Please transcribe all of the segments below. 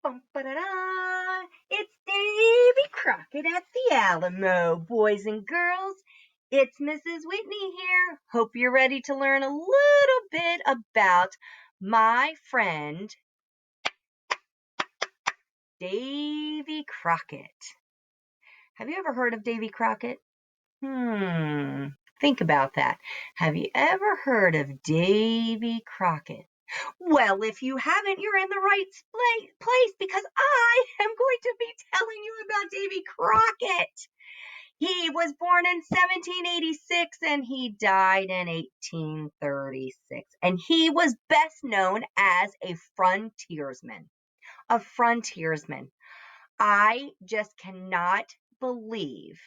Bum-ba-da-da. It's Davy Crockett at the Alamo, boys and girls. It's Mrs. Whitney here. Hope you're ready to learn a little bit about my friend, Davy Crockett. Have you ever heard of Davy Crockett? Think about that. Have you ever heard of Davy Crockett? Well, if you haven't, you're in the right place because I am going to be telling you about Davy Crockett. He was born in 1786 and he died in 1836. And he was best known as a frontiersman. A frontiersman. I just cannot believe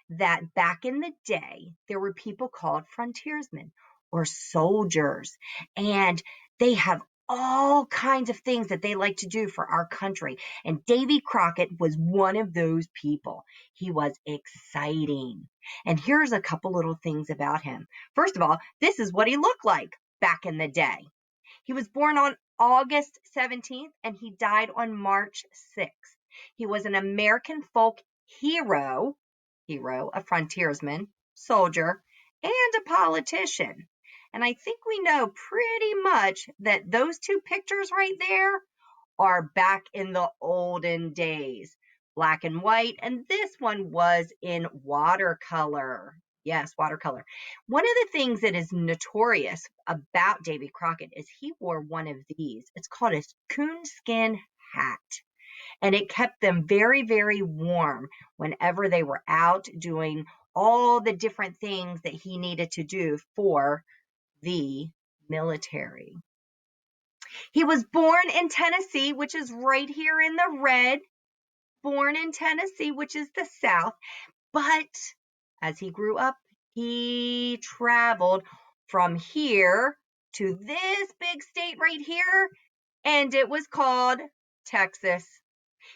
that back in the day, there were people called frontiersmen or soldiers, and they have all kinds of things that they like to do for our country. And Davy Crockett was one of those people. He was exciting. And here's a couple little things about him. First of all, this is what he looked like back in the day. He was born on August 17th and he died on March 6th. He was an American folk hero, a frontiersman, soldier, and a politician. And I think we know pretty much that those two pictures right there are back in the olden days, black and white, and this one was in watercolor. Yes, watercolor. One of the things that is notorious about Davy Crockett is he wore one of these. It's called a coonskin hat, and it kept them very, very warm whenever they were out doing all the different things that he needed to do for the military. He was born in Tennessee, which is right here in the red, born in Tennessee, which is the South. But as he grew up, he traveled from here to this big state right here, and it was called Texas.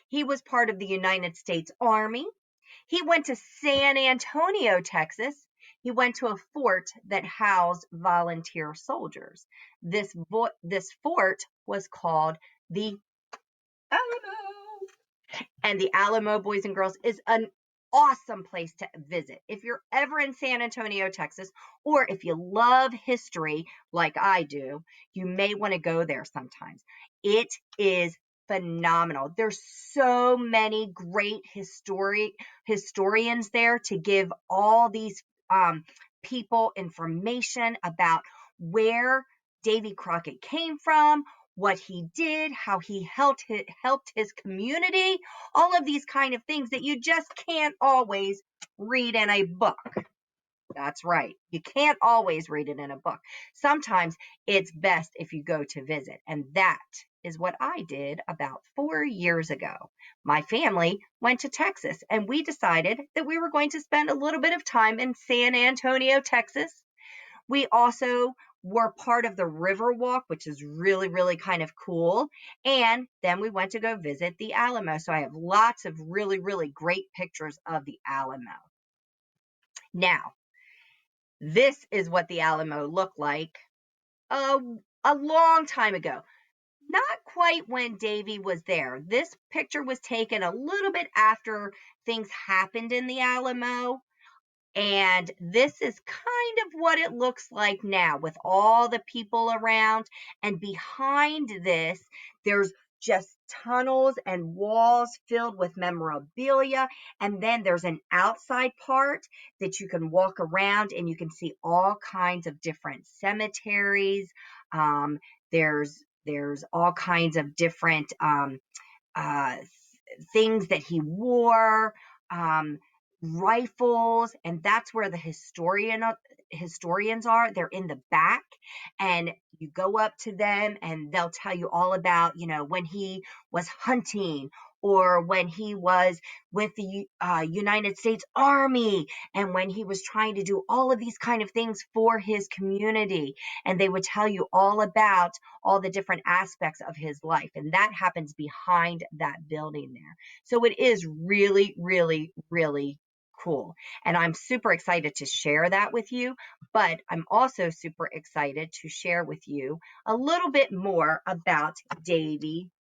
He was part of the United States Army. He went to San Antonio, Texas. He went to a fort that housed volunteer soldiers. This fort was called the Alamo. And the Alamo, boys and girls, is an awesome place to visit. If you're ever in San Antonio, Texas, or if you love history like I do, you may want to go there sometimes. It is phenomenal. There's so many great historians there to give all these people information about where Davy Crockett came from, what he did, how he helped his community, all of these kind of things that you just can't always read in a book. That's right. You can't always read it in a book. Sometimes it's best if you go to visit. And that is what I did about 4 years ago. My family went to Texas and we decided that we were going to spend a little bit of time in San Antonio, Texas. We also were part of the river walk, which is really, really kind of cool. And then we went to go visit the Alamo. So I have lots of really, really great pictures of the Alamo. Now, this is what the Alamo looked like a long time ago. Not quite when Davy was there. This picture was taken a little bit after things happened in the Alamo. And this is kind of what it looks like now with all the people around. And behind this, there's just tunnels and walls filled with memorabilia. And then there's an outside part that you can walk around and you can see all kinds of different cemeteries. There's all kinds of different uh, things that he wore. Rifles, and that's where the historians are. They're in the back, and you go up to them and they'll tell you all about, when he was hunting or when he was with the United States Army and when he was trying to do all of these kind of things for his community. And they would tell you all about all the different aspects of his life. And that happens behind that building there. So it is really, really, really cool. And I'm super excited to share that with you, but I'm also super excited to share with you a little bit more about Davy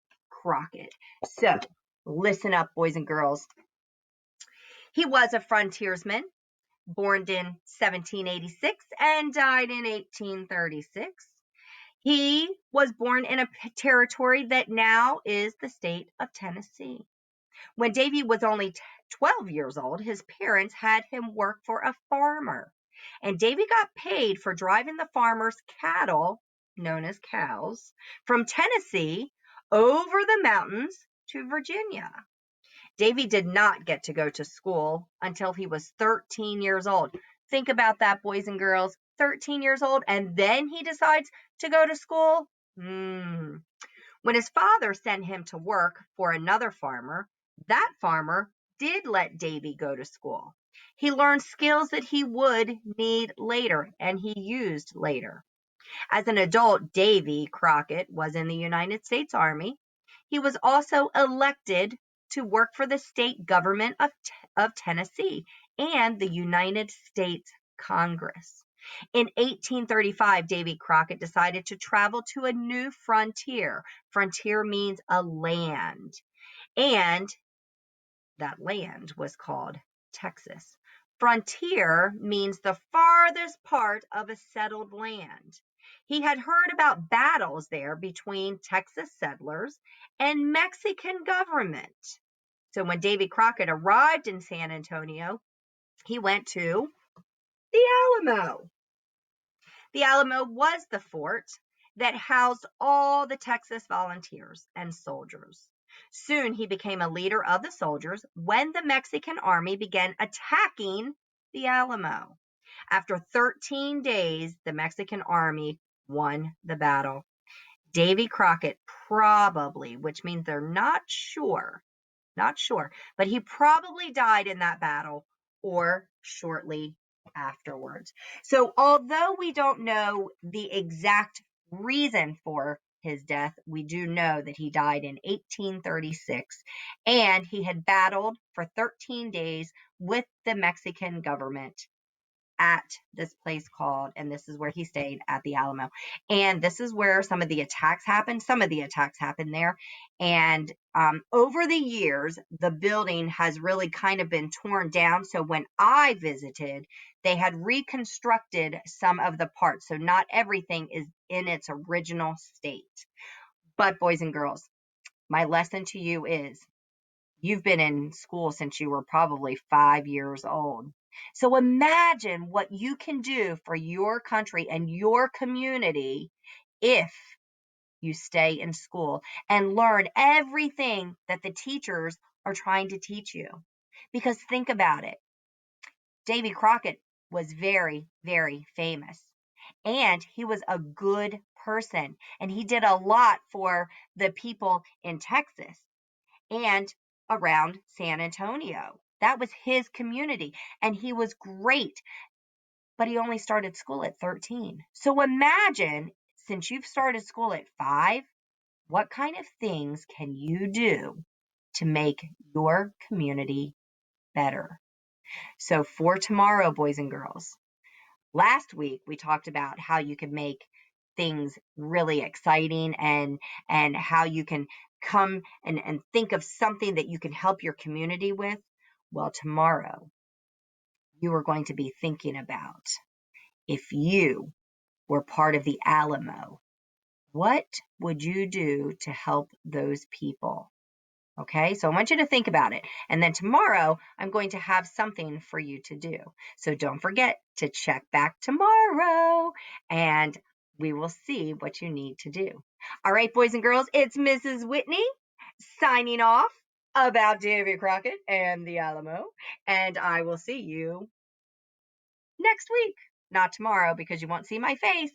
Crockett. So listen up, boys and girls. He was a frontiersman, born in 1786 and died in 1836. He was born in a territory that now is the state of Tennessee. When Davy was only 12 years old, his parents had him work for a farmer. And Davy got paid for driving the farmer's cattle, known as cows, from Tennessee over the mountains to Virginia. Davy did not get to go to school until he was 13 years old. Think about that, boys and girls. 13 years old, and then he decides to go to school? When his father sent him to work for another farmer, that farmer did let Davy go to school. He learned skills that he would need later and he used later. As an adult, Davy Crockett was in the United States Army. He was also elected to work for the state government of Tennessee and the United States Congress. In 1835, Davy Crockett decided to travel to a new frontier. Frontier means a land. And that land was called Texas. Frontier means the farthest part of a settled land. He had heard about battles there between Texas settlers and Mexican government. So when Davy Crockett arrived in San Antonio, he went to the Alamo. The Alamo was the fort that housed all the Texas volunteers and soldiers. Soon he became a leader of the soldiers when the Mexican army began attacking the Alamo. After 13 days, the Mexican army won the battle. Davy Crockett probably, which means they're not sure, but he probably died in that battle or shortly afterwards. So although we don't know the exact reason for his death, we do know that he died in 1836 and he had battled for 13 days with the Mexican government at this place called, and this is where he stayed, at the Alamo. And this is where some of the attacks happened. Some of the attacks happened there. And over the years, the building has really kind of been torn down. So when I visited, they had reconstructed some of the parts. So not everything is in its original state. But boys and girls, my lesson to you is you've been in school since you were probably 5 years old. So imagine what you can do for your country and your community if you stay in school and learn everything that the teachers are trying to teach you. Because think about it. Davy Crockett was very, very famous. And he was a good person. And he did a lot for the people in Texas and around San Antonio. That was his community, and he was great, but he only started school at 13. So imagine, since you've started school at 5, what kind of things can you do to make your community better? So for tomorrow, boys and girls, last week we talked about how you can make things really exciting and how you can come and think of something that you can help your community with. Well, tomorrow you are going to be thinking about, if you were part of the Alamo, what would you do to help those people? Okay, so I want you to think about it. And then tomorrow, I'm going to have something for you to do. So don't forget to check back tomorrow and we will see what you need to do. All right, boys and girls, it's Mrs. Whitney signing off about Davy Crockett and the Alamo. And I will see you next week. Not tomorrow because you won't see my face,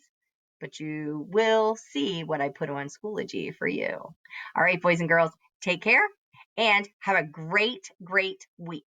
but you will see what I put on Schoology for you. All right, boys and girls, take care and have a great, great week.